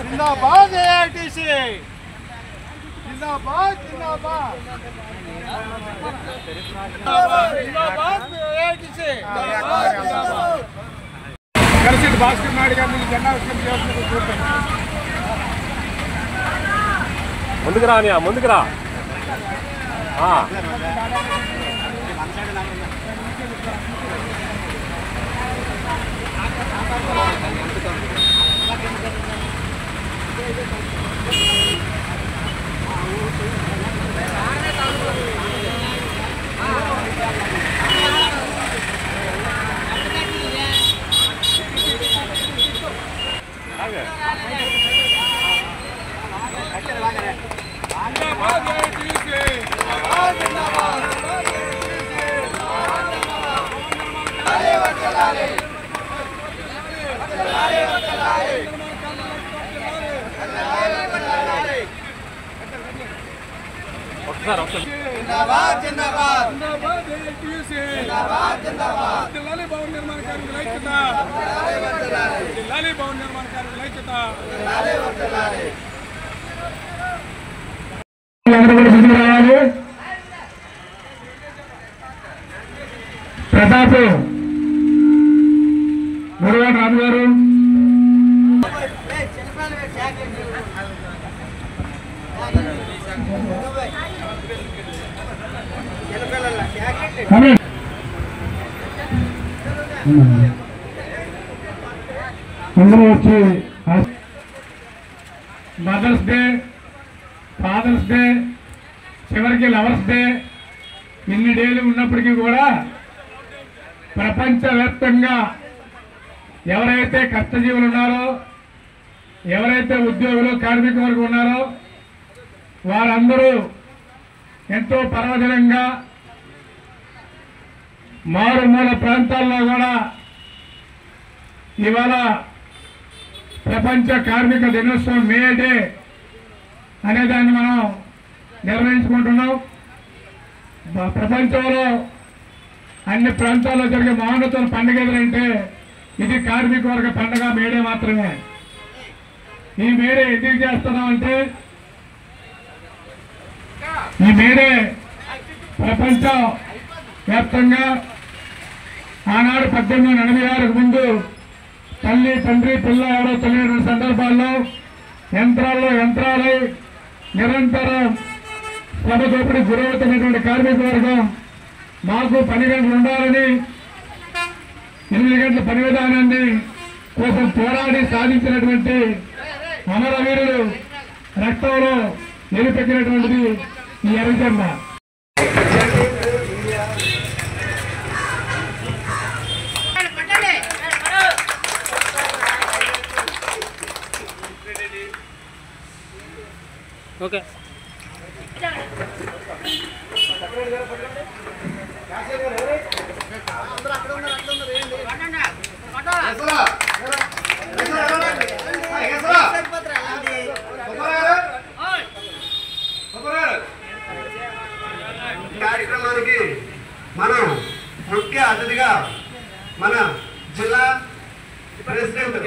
जिंदाबाद एआईटीसी जिंदाबाद जिंदाबाद जिंदाबाद एआईटीसी కలిసి భాస్కర్ నాయుడు గారిని జెండా చూస్తాను ముందుకు రా అనియా ముందుకు రా जिंदाबाद जिंदाबाद जिंदाबाद एआईटीसी जिंदाबाद जिंदाबाद जिल्लाली भवन निर्माण कार्मिకుల ఐక్యత जिल्लाली भवन निर्माण कार्मिకుల ఐక్యత ప్రతాప్ మురళి రాజు గారు అందరూ వచ్చి మదర్స్ డే ఫాదర్స్ డే చివరికి లవర్స్ డే ఇన్ని డేలు ఉన్నప్పటికీ కూడా ప్రపంచవ్యాప్తంగా ఎవరైతే కష్టజీవులు ఉన్నారో ఎవరైతే ఉద్యోగులు కార్మిక వర్గం ఉన్నారో వారందరూ ఎంతో పర్వదినంగా మారుమూల ప్రాంతాల్లో కూడా ఇవాళ ప్రపంచ కార్మిక దినోత్సవం మే డే అనేదాన్ని మనం నిర్వహించుకుంటున్నాం. ప్రపంచంలో అన్ని ప్రాంతాల్లో జరిగే మహోన్నతమైన పండుగ ఏదంటే ఇది కార్మిక వర్గ పండుగ మేడే మాత్రమే. ఈ మేడే ఎందుకు చేస్తున్నామంటే ఈ మేడే ప్రపంచ వ్యాప్తంగా ఆనాడు 1886 ముందు తల్లి తండ్రి పిల్ల ఎవరో తెలియని సందర్భాల్లో యంత్రాలై నిరంతరం శ్రమ దోపిడీ గురవుతున్నటువంటి కార్మిక వర్గం మాకు 10 గంటలు ఉండాలని 8 గంటల పని విధానాన్ని కోసం పోరాడి సాధించినటువంటి అమరవీరులు రక్తంలో నిలిపెక్కినటువంటిది ఈ ఎర్రజెండా. ఓకే కార్యక్రమానికి మనం ముఖ్య అతిథిగా మన జిల్లా ప్రెసిడెంట్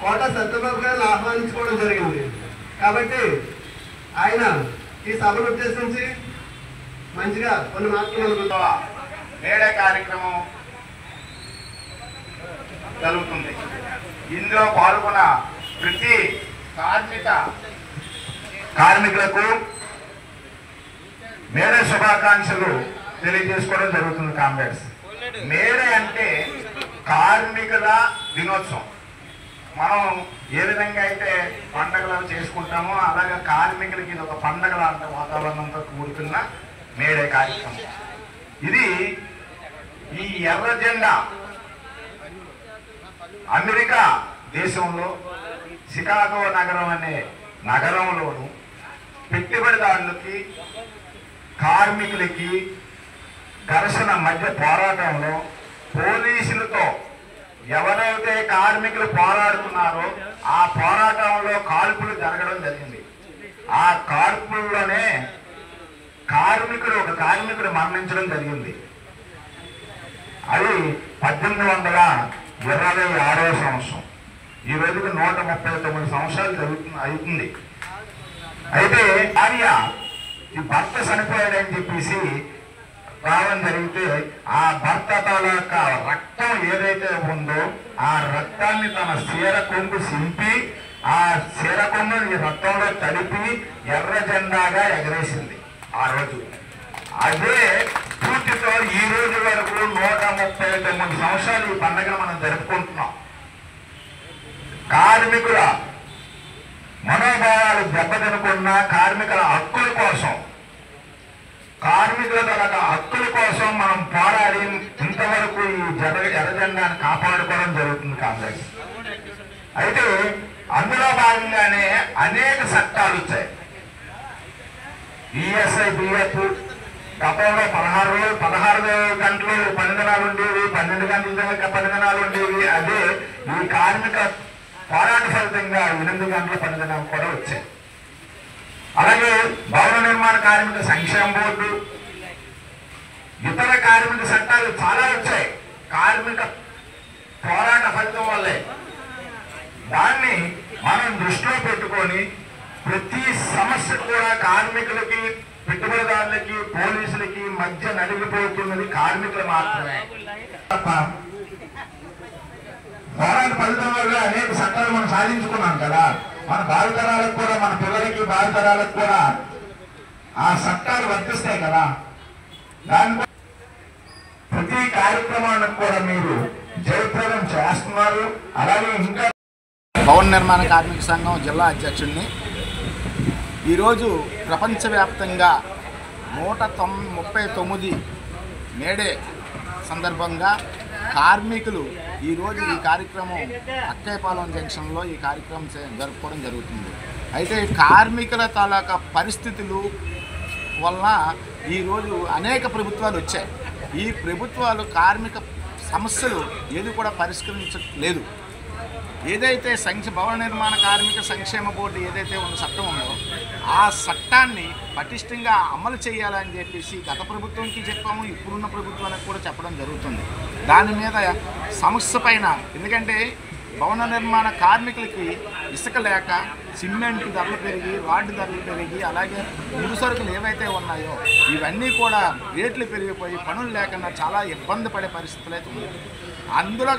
కోట సత్యబాబు గారిని ఆహ్వానించుకోవడం జరిగింది. కాబట్టి ఆయన ఈ సభను ఉద్దేశించి మంచిగా కొన్ని మాటలు మేడే కార్యక్రమం జరుగుతుంది. ఇందులో పాల్గొన్న ప్రతి కార్మికులకు మేడే శుభాకాంక్షలు తెలియజేసుకోవడం జరుగుతుంది. కామ్రేడ్స్, మేడే అంటే కార్మికుల దినోత్సవం. మనం ఏ విధంగా అయితే పండగలను చేసుకుంటామో అలాగే కార్మికులకి ఇది ఒక పండగ లాంటి వాతావరణంతో కూడుకున్న మేడే కార్యక్రమం. ఇది ఈ ఎర్ర జెండా అమెరికా దేశంలో షికాగో నగరం అనే నగరంలోను పెట్టుబడిదారులకి కార్మికులకి ఘర్షణ మధ్య పోరాటంలో పోలీసులతో ఎవరైతే కార్మికులు పోరాడుతున్నారో ఆ పోరాటంలో కాల్పులు జరగడం జరిగింది. ఆ కాల్పుల్లోనే ఒక కార్మికుడు మరణించడం జరిగింది. అది 1826వ సంవత్సరం. ఈ రోజుకి 139 సంవత్సరాలు అవుతుంది. అయితే భార్య ఈ భర్త చనిపోయాడని చెప్పేసి రావడం జరిగితే ఆ భర్త తాలూకా రక్తం ఏదైతే ఉందో ఆ రక్తాన్ని తన చీర కొంగు సింపి ఆ చీర కొంగుని రక్తంలో తడిపి ఎర్ర జెండాగా ఎగరేసింది ఆ రోజు. అదే పూర్తితో ఈ రోజు వరకు 139 సంవత్సరాలు ఈ పండుగను మనం జరుపుకుంటున్నాం. కార్మికుల మనోభావాలు దెబ్బతినకుండా కార్మికుల హక్కుల కోసం మనం పోరాడి ఇంతవరకు ఈ ఎర్రజెండాను కాపాడుకోవడం జరుగుతుంది కాంగ్రెస్. అయితే అందులో భాగంగానే అనేక చట్టాలు వచ్చాయి. ఈఎస్ఐ బిఎఫ్ గతంలో 16 గంటలు 10 దినాలు ఉండేవి, 12 గంటల 10 దినాలు ఉండేవి. అదే ఈ కార్మిక పోరాట ఫలితంగా 8 గంటల 10 దినాలు కూడా వచ్చాయి. అలాగే భవన నిర్మాణ కార్మిక సంక్షేమ బోర్డు, ఇతర కార్మిక చట్టాలు చాలా వచ్చాయి కార్మిక పోరాట ఫలితం వల్లే. దాన్ని మనం దృష్టిలో పెట్టుకొని ప్రతి సమస్య కూడా కార్మికులకి, పెట్టుబడిదారులకి, పోలీసులకి మధ్య నలిగిపోతున్నది కార్మికులు మాత్రమే తప్ప పోరాట ఫలితం వల్ల అనేక చట్టాలు మనం సాధించుకున్నాం కదా. మన భావితరాలకు కూడా, మన పిల్లలకి భావితరాలకు కూడా ఆ చట్టాలు వర్తిస్తాయి కదా. దాని ప్రతి కార్యక్రమానికి కూడా మీరు జయప్రదం చేస్తున్నారు. అలాగే ఇంకా భవన నిర్మాణ కార్మిక సంఘం జిల్లా అధ్యక్షుడిని ఈరోజు ప్రపంచవ్యాప్తంగా 139 మేడే సందర్భంగా కార్మికులు ఈరోజు ఈ కార్యక్రమం అక్కేపాలెం జంక్షన్లో ఈ కార్యక్రమం జరుపుకోవడం జరుగుతుంది. అయితే కార్మికుల తాలూకా పరిస్థితులు వలన ఈరోజు అనేక ప్రభుత్వాలు వచ్చాయి. ఈ ప్రభుత్వాలు కార్మిక సమస్యలు ఏది కూడా పరిష్కరించలేదు. ఏదైతే భవన నిర్మాణ కార్మిక సంక్షేమ బోర్డు ఏదైతే ఉన్న చట్టం ఉందో ఆ చట్టాన్ని పటిష్టంగా అమలు చేయాలని చెప్పేసి గత ప్రభుత్వంకి చెప్పాము, ఇప్పుడున్న ప్రభుత్వానికి కూడా చెప్పడం జరుగుతుంది. దాని మీద సమస్య పైన, ఎందుకంటే భవన నిర్మాణ కార్మికులకి ఇసుక లేక సిమెంట్ ధరలు పెరిగి, రాడ్ ధరలు పెరిగి, అలాగే ముడి సరుకులు ఏవైతే ఉన్నాయో ఇవన్నీ కూడా రేట్లు పెరిగిపోయి పనులు లేకుండా చాలా ఇబ్బంది పడే పరిస్థితులు అయితే ఉంది.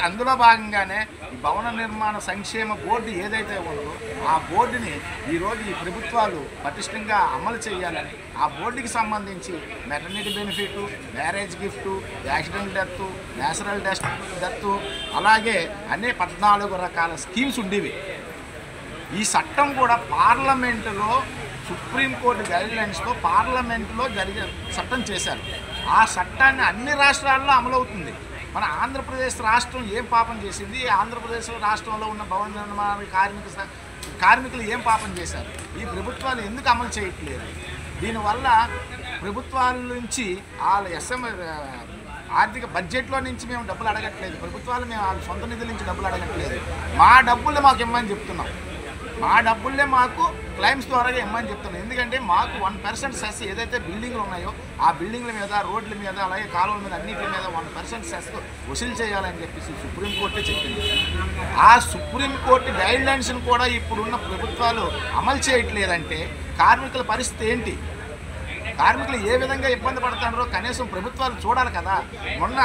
అందులో భాగంగానే ఈ భవన నిర్మాణ సంక్షేమ బోర్డు ఏదైతే ఉందో ఆ బోర్డుని ఈరోజు ఈ ప్రభుత్వాలు పటిష్టంగా అమలు చేయాలని, ఆ బోర్డుకి సంబంధించి maternity benefit, marriage gift, accident death, natural death, అలాగే అనే 14 రకాల స్కీమ్స్ ఉండేవి. ఈ చట్టం కూడా పార్లమెంటులో సుప్రీంకోర్టు గైడ్లైన్స్తో పార్లమెంటులో చట్టం చేశారు. ఆ చట్టాన్ని అన్ని రాష్ట్రాల్లో అమలవుతుంది. మన ఆంధ్రప్రదేశ్ రాష్ట్రం ఏం పాపం చేసింది? ఆంధ్రప్రదేశ్ రాష్ట్రంలో ఉన్న భవన నిర్మాణ కార్మికులు ఏం పాపం చేశారు? ఈ ప్రభుత్వాలు ఎందుకు అమలు చేయట్లేదు? దీనివల్ల ప్రభుత్వాల నుంచి వాళ్ళ ఆర్థిక బడ్జెట్లో నుంచి మేము డబ్బులు అడగట్లేదు. ప్రభుత్వాలు మేము వాళ్ళ సొంత నిధుల నుంచి డబ్బులు అడగట్లేదు. మా డబ్బుల్ని మాకు ఇమ్మని చెప్తున్నాం. మా డబ్బుల్నే మాకు క్లైమ్స్ ద్వారా ఇమ్మని చెప్తున్నాం. ఎందుకంటే మాకు 1% సెస్ ఏదైతే బిల్డింగ్లు ఉన్నాయో ఆ బిల్డింగ్ల మీద, రోడ్ల మీద, అలాగే కాలువల మీద అన్నింటి మీద 1% సెస్ వసూలు చేయాలని చెప్పేసి సుప్రీంకోర్టే చెప్పింది. ఆ సుప్రీంకోర్టు గైడ్లైన్స్ని కూడా ఇప్పుడున్న ప్రభుత్వాలు అమలు చేయట్లేదంటే కార్మికుల పరిస్థితి ఏంటి? కార్మికులు ఏ విధంగా ఇబ్బంది పడుతున్నారో కనీసం ప్రభుత్వాలు చూడాలి కదా. మొన్న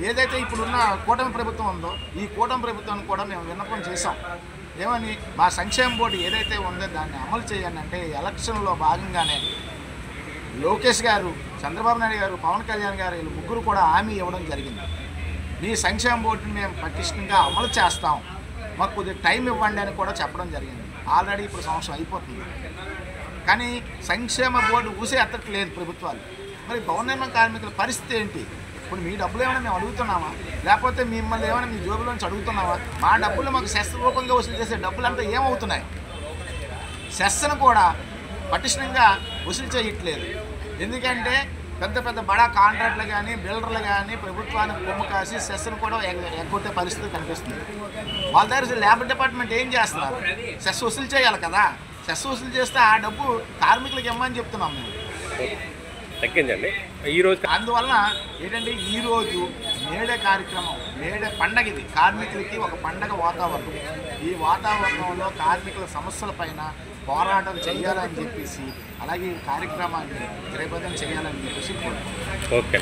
ఏదైతే ఇప్పుడున్న కూటమి ప్రభుత్వం ఉందో ఈ కూటమి ప్రభుత్వాన్ని కూడా మేము విన్నపం చేసాం. ఏమని? మా సంక్షేమ బోర్డు ఏదైతే ఉందో దాన్ని అమలు చేయండి అంటే ఎలక్షన్లో భాగంగానే లోకేష్ గారు, చంద్రబాబు నాయుడు గారు, పవన్ కళ్యాణ్ గారు వీళ్ళు ముగ్గురు కూడా హామీ ఇవ్వడం జరిగింది. మీ సంక్షేమ బోర్డుని మేము పటిష్టంగా అమలు చేస్తాం, మాకు కొద్దిగా టైం ఇవ్వండి అని కూడా చెప్పడం జరిగింది. ఆల్రెడీ ఇప్పుడు సంవత్సరం అయిపోతుంది, కానీ సంక్షేమ బోర్డు ఊసే ఎత్తట్లేదు ప్రభుత్వాలు. మరి భవన నిర్మాణ కార్మికుల పరిస్థితి ఏంటి? ఇప్పుడు మీ డబ్బులు ఏమైనా మేము అడుగుతున్నామా? లేకపోతే మిమ్మల్ని ఏమైనా మీ జోబులోంచి అడుగుతున్నామా? మా డబ్బులు మాకు సెస్ రూపంగా వసూలు చేసే డబ్బులు అంతా ఏమవుతున్నాయి? సెస్ను కూడా పటిష్టంగా వసూలు చేయట్లేదు. ఎందుకంటే పెద్ద పెద్ద బడా కాంట్రాక్టులు కానీ, బిల్డర్లు కానీ ప్రభుత్వానికి కొమ్ము కాసి సెస్ను కూడా ఎగ్గొట్టే పరిస్థితి కనిపిస్తుంది. వాళ్ళ దగ్గర లేబర్ డిపార్ట్మెంట్ ఏం చేస్తున్నారు? సెస్ వసూలు చేయాలి కదా. సెస్ వసూలు చేస్తే ఆ డబ్బు కార్మికులకు ఇమ్మని చెప్తున్నాం మేము. తగ్గిందండి ఈరోజు. అందువలన ఏంటంటే ఈరోజు మేడే కార్యక్రమం, మేడే పండగ, ఇది కార్మికులకి ఒక పండగ వాతావరణం. ఈ వాతావరణంలో కార్మికుల సమస్యలపైన పోరాటం చేయాలని చెప్పేసి, అలాగే ఈ కార్యక్రమాన్ని జయప్రదం చేయాలని చెప్పేసి కోరుకుంటున్నాను. ఓకే.